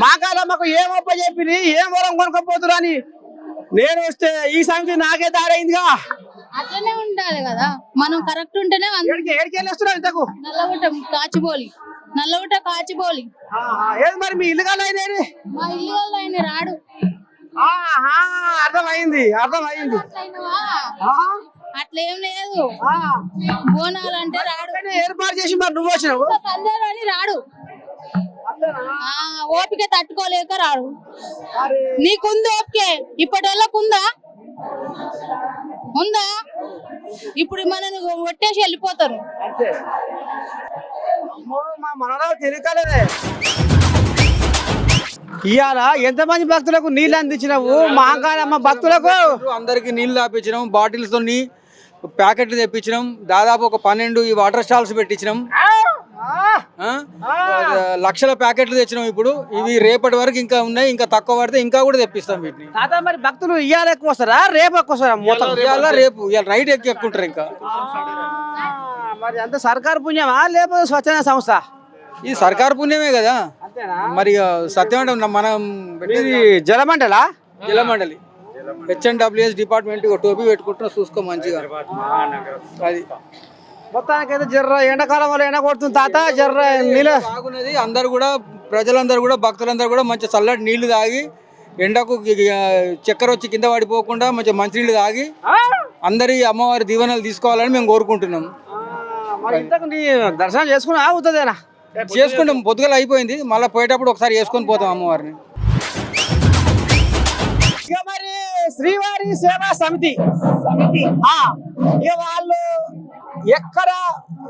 మా కాలమ్మకు ఏం ఒప్ప చెప్పి ఏం వరం కొనుక్కోపోతురు అని నేను వస్తే ఈ సంగతి నాకే దారైందిగా. అట్లనే ఉండాలి కదా, మనం కరెక్ట్ ఉంటేనే. ఏడికెళ్ళేస్తున్నావు ఇంతకు? నల్లగుట్ట కాచిబోలి. ఏది మరి మీ ఇల్లు కాదు అయినా? మా ఇల్లు వాళ్ళు ఆయన రాడు. అర్థమైంది. అట్లేం లేదు, బోనాలు అంటే రాడు. ఏర్పాటు చేసి మరి నువ్వు వచ్చినావు సందేహాలు రాడు. ఓపిక తట్టుకోలేక రాడు. నీకుంది ఓపికే, ఇప్పటి వాళ్ళకు ఉందా? ఇప్పుడు మనని ఒట్టేసి వెళ్ళిపోతారు. మా మనవరాలు తెలియకలేదే. ఇవాళ ఎంతమంది భక్తులకు నీళ్ళు అందించినావు? మహాకాళమ్మ భక్తులకు అందరికి నీళ్లు తాపించినాం, బాటిల్స్ తో ప్యాకెట్లు తెప్పించినాం. దాదాపు ఒక 12 ఈ వాటర్ స్టాల్స్ పెట్టించినాం. లక్షల ప్యాకెట్లు తెచ్చినాం. ఇప్పుడు ఇవి రేపటి వరకు ఇంకా ఉన్నాయి, ఇంకా తక్కువ పడితే ఇంకా కూడా తెప్పిస్తాం వీటిని. మరి భక్తులు ఇవాళ ఎక్కువ వస్తారా రేపు ఎక్కువ వస్తారా? ఇవాళ నైట్ ఎక్కుంటారు. ఇంకా మరి అంత సర్కారు పుణ్యమా లేకపోతే స్వచ్ఛంద సంస్థ? ఇది సర్కారు పుణ్యమే కదా. మరి సత్యం అంటే మనం జలమండలి HNWS డిపార్ట్మెంట్ టోపీ పెట్టుకుంటున్నా, చూసుకో మంచిగా. అది మొత్తానికైతే జర్ర ఎండాకాలం వల్ల ఎండ కొడుతుంది తాత. జర్ర నీళ్ళు బాగున్నది. అందరు కూడా ప్రజలందరూ కూడా భక్తులందరూ కూడా మంచి చల్లటి నీళ్లు తాగి, ఎండకు చక్కెర వచ్చి కింద పడిపోకుండా మంచి మంచినీళ్ళు తాగి అందరి అమ్మవారి దీవెనలు తీసుకోవాలని మేము కోరుకుంటున్నాం. దర్శనం చేసుకుని అవుతుందేనా? చేసుకుంటాం. పొద్దుగల అయిపోయింది, మళ్ళీ పోయేటప్పుడు ఒకసారి వేసుకొని పోతాం అమ్మవారిని. ఇక మరి శ్రీవారి సేవా సమితి ఇక వాళ్ళు ఎక్కడ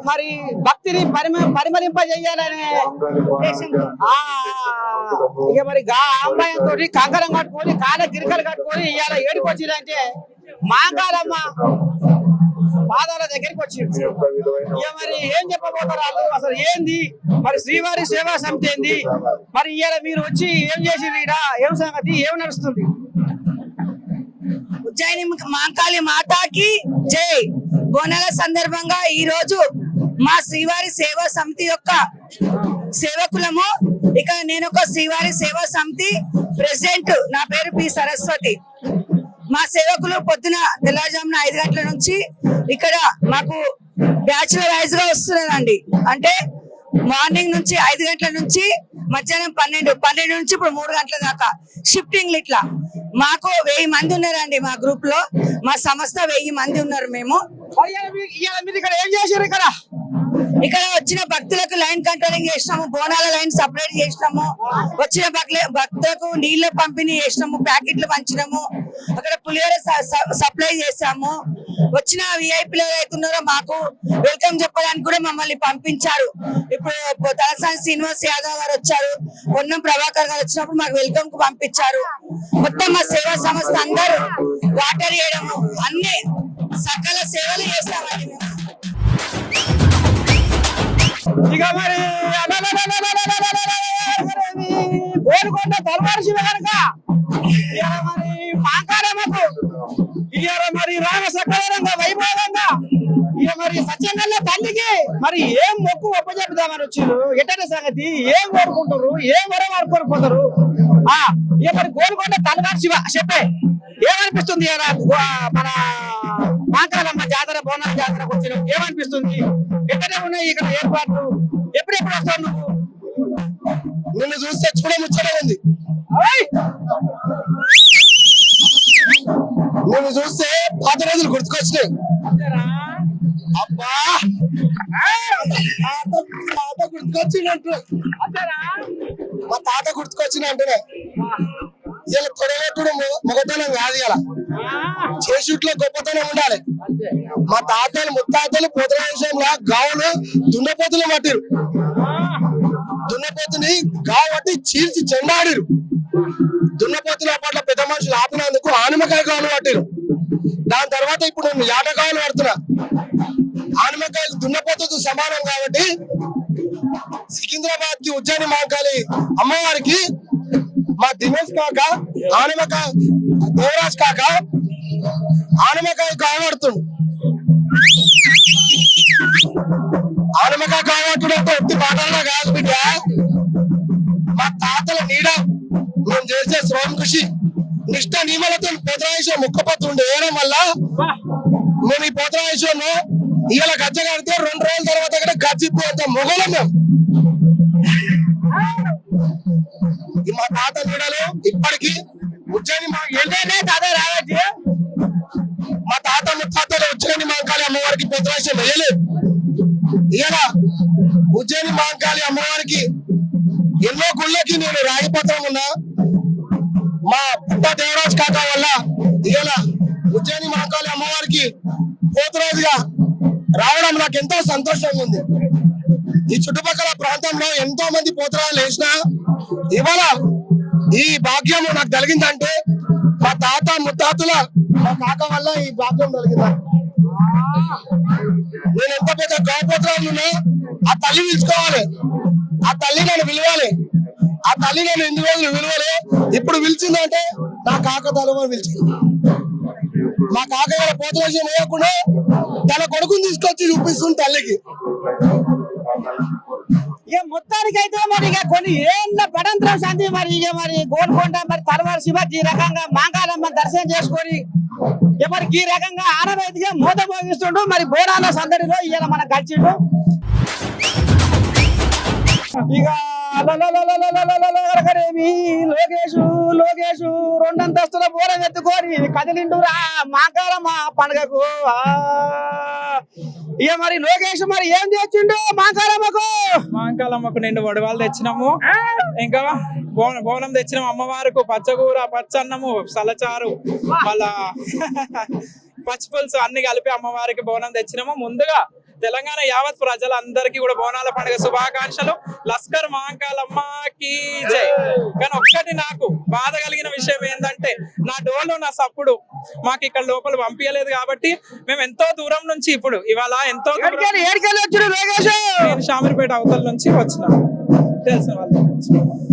మరి భక్తిని పరిమళింపజేయాలనే ఇక మరి అమ్మాయితో కంకరం కట్టుకొని కాళ్ళ గిరికలు కట్టుకొని ఇవాళ ఏడుకు వచ్చిందంటే మాంకాలమ్మ పాదాల దగ్గరికి వచ్చింది. ఇక మరి ఏం చెప్పబోతారు వాళ్ళు? అసలు ఏంది మరి శ్రీవారి సేవా సమితి ఏంది? మరి ఇవాళ మీరు వచ్చి ఏం చేసి ఏం సంగతి, ఏం నడుస్తుంది? ఉజ్జయిని మాంకాళి మాతాకి జై. బోనాల సందర్భంగా ఈ రోజు మా శ్రీవారి సేవా సమితి యొక్క సేవకులము. ఇక నేను ఒక శ్రీవారి సేవా సమితి ప్రెసిడెంట్. నా పేరు పి సరస్వతి. మా సేవకులు పొద్దున తెల్లవారుజామున 5 గంటల నుంచి ఇక్కడ మాకు బ్యాచులర్ వైజ్ గా వస్తున్నారండి. అంటే మార్నింగ్ నుంచి 5 గంటల నుంచి మధ్యాహ్నం 12 నుంచి ఇప్పుడు 3 గంటల దాకా షిఫ్టింగ్. ఇట్లా మాకు 1000 మంది ఉన్నారండి మా గ్రూప్ లో. మా సంస్థ 1000 మంది ఉన్నారు మేము. ఇక్కడ ఏం చేశారు? ఇక్కడ వచ్చిన భక్తులకు లైన్ కంట్రోలింగ్ చేసినాము, బోనాల లైన్ సపరేట్ చేసినాము, వచ్చిన భక్తులకు నీళ్ల పంపిణీ చేసినాము, ప్యాకెట్లు పంచినాము, అక్కడ పులిహోర సప్లై చేసాము. వచ్చిన విఐపీలు ఎవరైతున్నారో మాకు వెల్కమ్ చెప్పడానికి కూడా మమ్మల్ని పంపించారు. ఇప్పుడు తలసాని శ్రీనివాస్ యాదవ్ గారు వచ్చారు, పొన్నం ప్రభాకర్ గారు వచ్చినప్పుడు మాకు వెల్కమ్ కు పంపించారు. మొత్తం మా సేవా సంస్థ అందరూ వాటర్ వేయడము అన్ని సకల సేవలు చేస్తామండి మేము. ఇక మరి గోల్కొండ తలవారు శివ కనుక మరి మాంకారమ్మకు ఇక మరి రామ సకలంగా వైభవంగా ఇక మరి సత్యంగా తల్లికి మరి ఏం మొక్కు ఒప్పజెప్పుదామని వచ్చిండ్రు. ఎట్టనే సంగతి ఏం కోరుకుంటారు, ఏం వరం ఆడుకొని పోతారు? ఇక మరి గోల్కొండ తలవారు శివ చెప్పే ఏమనిపిస్తుంది? మన మాంకాలమ్మ జాతర, బోనాల జాతరకు వచ్చిన ఏమనిపిస్తుంది? ఎక్కడే ఉన్నాయి ఇక్కడ ఏర్పాట్లు? ఎప్పుడెప్పుడు వస్తావు నువ్వు? నిన్ను చూస్తే చూడ ముచ్చట ఉంది. నిన్ను చూస్తే పాత రోజులు గుర్తుకొచ్చినాయి. అబ్బా తాత గుర్తుకొచ్చిందంటు, మా తాత గుర్తుకొచ్చిందంటేనే ఇలా తొడగట్టుడు మొగతనం కాదు. ఇలా చేసుట్లో గొప్పతనం ఉండాలి. మా తాతలు ముత్తాతలు పొదల గావులు దున్నపోతులు పట్టిరు. దున్నపోతుని గావు పట్టి చీల్చి చెండాడిరు. దున్నపోతుల పట్ల పెద్ద మనుషులు ఆపినందుకు ఆనమకాయ గావులు పట్టిరు. దాని తర్వాత ఇప్పుడు నేను యాటగావులు పడుతున్నా. ఆనమకాయలు దున్నపోతుతో సమానం కాబట్టి సికింద్రాబాద్ కి ఉజ్జయిని మాంకాళి అమ్మవారికి మా దినేష్ కాక ఆనమకాయ దేవరాజ్ కాక ఆనమకాయ కావడుతుంది. ఆనమకాయ కావట్టుడు అంటే ఒట్టి మాటల్లో కాదు బిడ్డ. మా తాతల నీడ మేము చేసే శ్రమ కృషి నిష్ట నియమాలతో పోతరాయేశ్వరం ముక్కపత్తు ఉండే వేయడం వల్ల మేము ఈ పోతరాయేశ్వరంలో ఇవాళ గజ్జ కడితే 2 రోజుల తర్వాత కూడా గజ్జిపోయేంత మొగలం మేము. మా తాత నీడలు ఇప్పటికీ ఉజ్జయిని మా తాత ముత్తాతలు ఉజ్జయిని మాంకాళి అమ్మవారికి పోతరాయేశ్వరం వేయలేదు. ఇలా ఉజ్జయిని మాంకాళి అమ్మవారికి ఎన్నో గుళ్ళకి నేను రాగిపత్రం ఉన్నా. మా పుట్ట దేవరాజ్ కాకా వల్ల ఇలా ఉజ్జయిని మాంకాళి అమ్మవారికి పోతురాజుగా రావడం నాకు ఎంతో సంతోషంగా ఉంది. ఈ చుట్టుపక్కల ప్రాంతంలో ఎంతో మంది పోతురాజులు వేసినా ఇవాళ ఈ భాగ్యం నాకు కలిగిందంటే మా తాత ముత్తాతల మా కాక వల్ల ఈ భాగ్యం కలిగిందా. నేను ఎంత పెద్ద గౌపోతురాజు ఉన్నా ఆ తల్లి పిలుచుకోవాలి, ఆ తల్లి నన్ను పిలవాలి. ఆ తల్లి నన్ను 2 రోజులు విలువలే, ఇప్పుడు పిలిచిందంటే నా కాక తల్లి పిలిచింది. మా కాక పోతురాజు వేయకుండా తన కొడుకుని తీసుకొచ్చి చూపిస్తుంది తల్లికి. ఇక మొత్తానికి అయితే మరి ఇక కొన్ని ఏళ్ళ పడంతరం సంధి మరి ఇక మరి గోల్కొండ మరి తలవారు శివ ఈ రకంగా మాంకాలమ్మ దర్శనం చేసుకొని మరి ఈ రకంగా ఆనవాయితీగా మూత మోగిస్తుండు. మరి బోనాల సందడిలో ఇవాళ మనకు కలిసిండు. ఇక లోకేషు 2 అంతస్తుల బోరం ఎత్తుకొని కదిలిండురా మాంకాలమ్మ పండుగకు. ఇక మరి లోకేష్ మరి ఏం తెచ్చిండు మాంకాలమ్మకు 2 వడవాళ్ళు తెచ్చినాము. ఇంకా బోనం తెచ్చినాము. అమ్మవారికి పచ్చకూర, పచ్చన్నము, సలచారు, మళ్ళా పచ్చిపులుసు అన్ని కలిపి అమ్మవారికి బోనం తెచ్చినాము. ముందుగా తెలంగాణ యావత్ ప్రజలందరికీ కూడా బోనాల పండుగ శుభాకాంక్షలు. లస్కర్ మాంకాలమ్మకి జై. కానీ ఒక్కటి నాకు బాధ కలిగిన విషయం ఏంటంటే నా డోలు నా సప్పుడు మాకు ఇక్కడ లోపల పంపించలేదు కాబట్టి మేము ఎంతో దూరం నుంచి ఇప్పుడు ఇవాళ ఎంతో నేను షామీర్పేట అవతల నుంచి వచ్చినాం. తెలిసిన వాళ్ళు.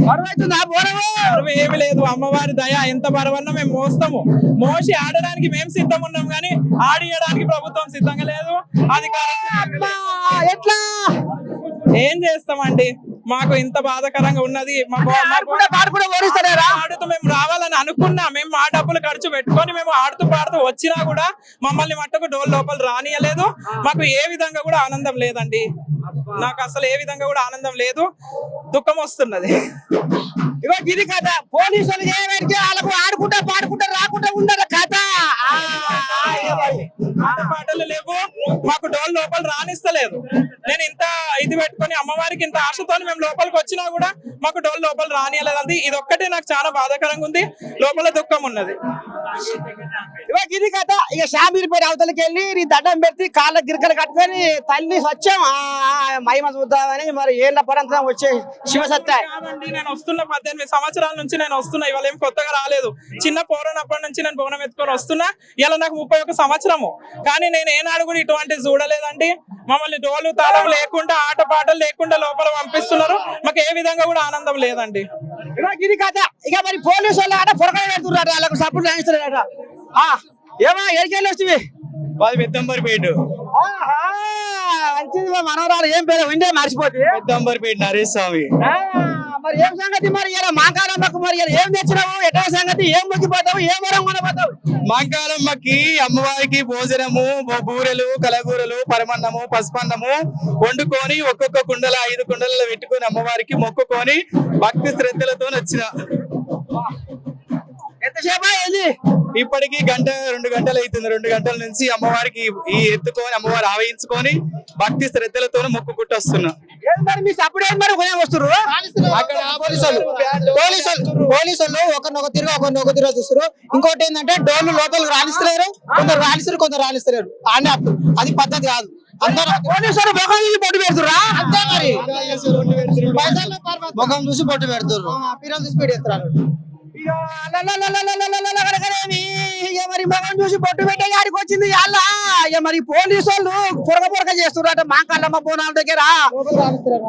బరువు ఏమి లేదు, అమ్మవారి దయ. ఎంత బరువన్నా మేము మోస్తాము. మోసి ఆడడానికి మేము సిద్ధం ఉన్నాం కానీ ఆడియడానికి ప్రభుత్వం సిద్ధంగా లేదు. ఎట్లా ఏం చేస్తామండి, మాకు ఇంత బాధాకరంగా ఉన్నది. ఆడుతూ మేము రావాలని అనుకున్నా, మేము మా డబ్బులు ఖర్చు పెట్టుకొని మేము ఆడుతూ పాడుతూ వచ్చినా కూడా మమ్మల్ని మట్టుకు డోల్ లోపల రానియలేదు. మాకు ఏ విధంగా కూడా ఆనందం లేదండి. నాకు అసలు ఏ విధంగా కూడా ఆనందం లేదు, దుఃఖం వస్తున్నది. ఇగో ఇది కథ. పోలీసులు చేయడానికి వాళ్ళకు ఆడుకుంటా పాడుకుంటా రాకుండా ఉండదు కథ. పాటలు లేవు, మాకు డోల్ లోపల రానిస్తలేదు. నేను ఇంత ఇది పెట్టుకొని అమ్మవారికి ఇంత ఆశతో మేము లోపలికి వచ్చినా కూడా మాకు డోల్ లోపల రానియలేదండి. ఇది ఒక్కటే నాకు చాలా బాధాకరంగా ఉంది, లోపల దుఃఖం ఉన్నది. ఇగో ఇది కథ. ఇక షామీర్పేట అవతలకి వెళ్ళి నీ దండం పెట్టి కాళ్ళ గిరికలు కట్టుకొని తల్లి స్వచ్ఛం మహిమ చూద్దామని మరి ఏళ్ళ పరంతా వచ్చే శివసత్తా. నేను వస్తున్న 18 సంవత్సరాల నుంచి నేను వస్తున్నా, ఇవాళ ఏం కొత్తగా రాలేదు. చిన్న పోరనప్పటి నుంచి నేను బోనం ఎత్తుకొని వస్తున్నా. ఇలా నాకు 31 సంవత్సరము, కానీ నేను ఏనాడు కూడా ఇటువంటి చూడలేదండి. మమ్మల్ని డోలు తాళం లేకుండా ఆట పాటలు లేకుండా లోపల పంపిస్తున్నారు. మాకు ఏ విధంగా కూడా ఆనందం లేదండి. ఇది కథ. ఇక మరి పోలీసు వాళ్ళు ఆట పొరకలు పెడుతున్నారు, వాళ్ళకు సపోర్ట్ చేస్తున్నారట. ఏమా ఏడికెళ్ళి వస్తుంది? పెద్దంబర్పేట. మంచిది. మనవరాలు ఏం పేరు ఉండే మర్చిపోతే పెద్దంబర్పేట నరేష్ స్వామి. మరి ఏం సంగతి? మరి ఇలా మాంకాలమ్మకు మరి ఏం తెచ్చినావు? ఎట్లా సంగతి? ఏం మొక్కిపోతావు? ఏం వరం కొనపోతావు? మాంకాలమ్మకి అమ్మవారికి భోజనము, బూరెలు, కలగూరలు, పరమన్నము, పసుపన్నము వండుకొని ఒక్కొక్క కుండల 5 కుండలలో పెట్టుకొని అమ్మవారికి మొక్కుకొని భక్తి శ్రద్ధలతో వచ్చిన. ఎంతసేపు అయింది? ఇప్పటికి 1-2 గంటలు అవుతుంది. 2 గంటల నుంచి అమ్మవారికి ఈ ఎత్తుకొని అమ్మవారు ఆవహించుకొని భక్తి శ్రద్ధలతో మొక్కుకుంటూ వస్తున్నా. మీ సప్పుడు మరి వస్తారు అక్కడ పోలీసులు ఒకరినొక తిరుగు చూస్తారు. ఇంకోటి ఏంటంటే డోర్లు లోపలికి రాణిస్తలేరు, కొందరు రాణిస్తలేరు. అది పద్ధతి కాదు. అందరూ పోలీసులు ముఖం చూసి పొట్టు పెడుతురా? అంతే మరి, ముఖం చూసి పొట్టు పెడుతున్నారు, పిల్లలు చూసి పెడతారు. మరి మగం చూసి బొట్టు పెట్టే గారికి వచ్చింది అలా. మరి పోలీసు వాళ్ళు పొరగ చేస్తున్నారట మాంకాలమ్మ బోనాల దగ్గర.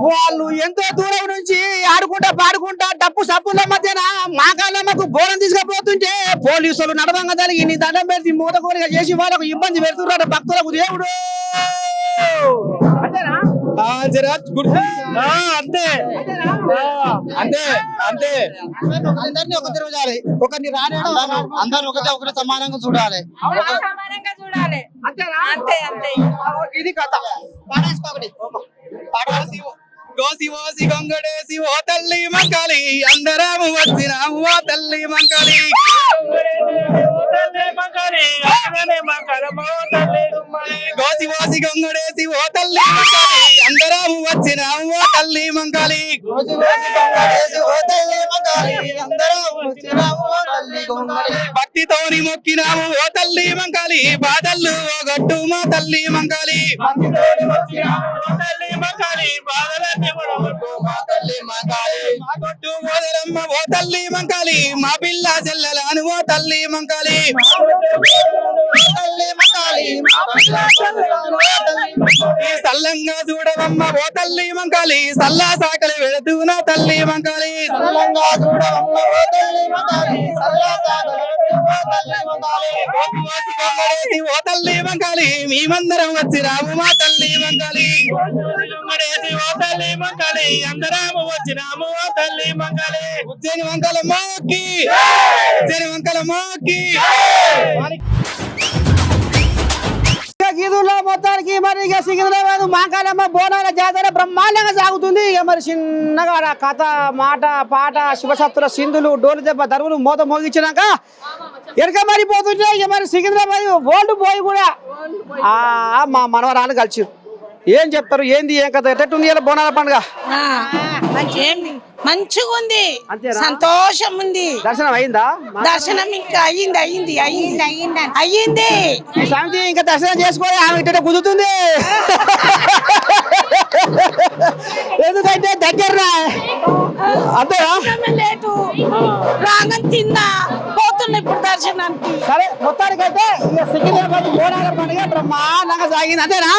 వాళ్ళు ఎంతో దూరం నుంచి ఆడుకుంటా పాడుకుంటా డప్పు సప్పుల మధ్యన మాంకాలమ్మకు బోనం తీసుకుపోతుంటే పోలీసులు నడవంగా జరిగి నీ దండం పెట్టి మూత కోరిక చేసి వాళ్ళకు ఇబ్బంది పెడుతున్నారట భక్తులకు. దేవుడు అంతేనా? అంతే అంతే అంతే. అందరినీ ఒక తిరుగు చూడాలి, ఒకరిని రానేడు అందరిని ఒకటే సమానంగా చూడాలి. అంతేనా? అంతే అంతే. ఇది కథ. గోసి గొంగడేసి ఓ తల్లి మంకాలి అందరము వచ్చినాము ఓ తల్లి మంకాలి. గోసి గొంగడేసి ఓ తల్లి మంకాలి అందరము వచ్చినాము ఓ తల్లి మంకాలి. భక్తితోని మొక్కినాము ఓ తల్లి మంకాలి బాధలు ఓ గట్టు మా తల్లి మంకాలి. ఓ తల్లి మంకాలి మా పిల్ల చెల్లెలను ఓ తల్లి మంకాలి. ఈ సల్లంగా చూడవమ్మ ఓ తల్లి మంకాలి సల్లా సాకలి వెళుతూ నా తల్లి మంకాలి. ఓ తల్లి మంకాలి మేమందరం వచ్చి రాము మా తల్లి మంకాలి. ఓ తల్లి మంకాలి అందరము వచ్చినాము ఓ తల్లి మంకాలి. ఉజ్జయిని వంకలమ్మకి, ఉజ్జయిని వంకలమ్మకి. గీదుల్లో మొత్తానికి మరి ఇక సికింద్రాబాద్ మాంకాలమ్మ బోనాల జాతర బ్రహ్మాండంగా సాగుతుంది. ఇక మరి చిన్నగా కథ మాట పాట శివశక్తుల సింధులు డోలు దెబ్బ దరువులు మోత మోగించినాక ఎనక మరిపోతుంటే ఇక మరి సికింద్రాబాద్ ఓల్డ్ బాయ్ కూడా మా మనవరాలు కలిసి ఏం చెప్తారు? ఏంది ఏం కథ? ఎట్టుంది ఇలా బోనాల పండుగ? మంచిగా ఉంది, సంతోషం ఉంది. దర్శనం అయిందా? దర్శనం ఇంకా అయ్యింది. ఈ సమితి ఇంకా దర్శనం చేసుకోవాలి, ఆమె ఇట్టే కుదురుతుంది. ఎందుకంటే దగ్గర అంతేనా? లేదు రాగం తిన్నా పోతున్నా ఇప్పుడు దర్శనానికి. సరే మొత్తానికైతే ఇక సికింద్రాబాద్ బోనాల పండుగ బ్రహ్మాండంగా సాగింది. అంతేనా?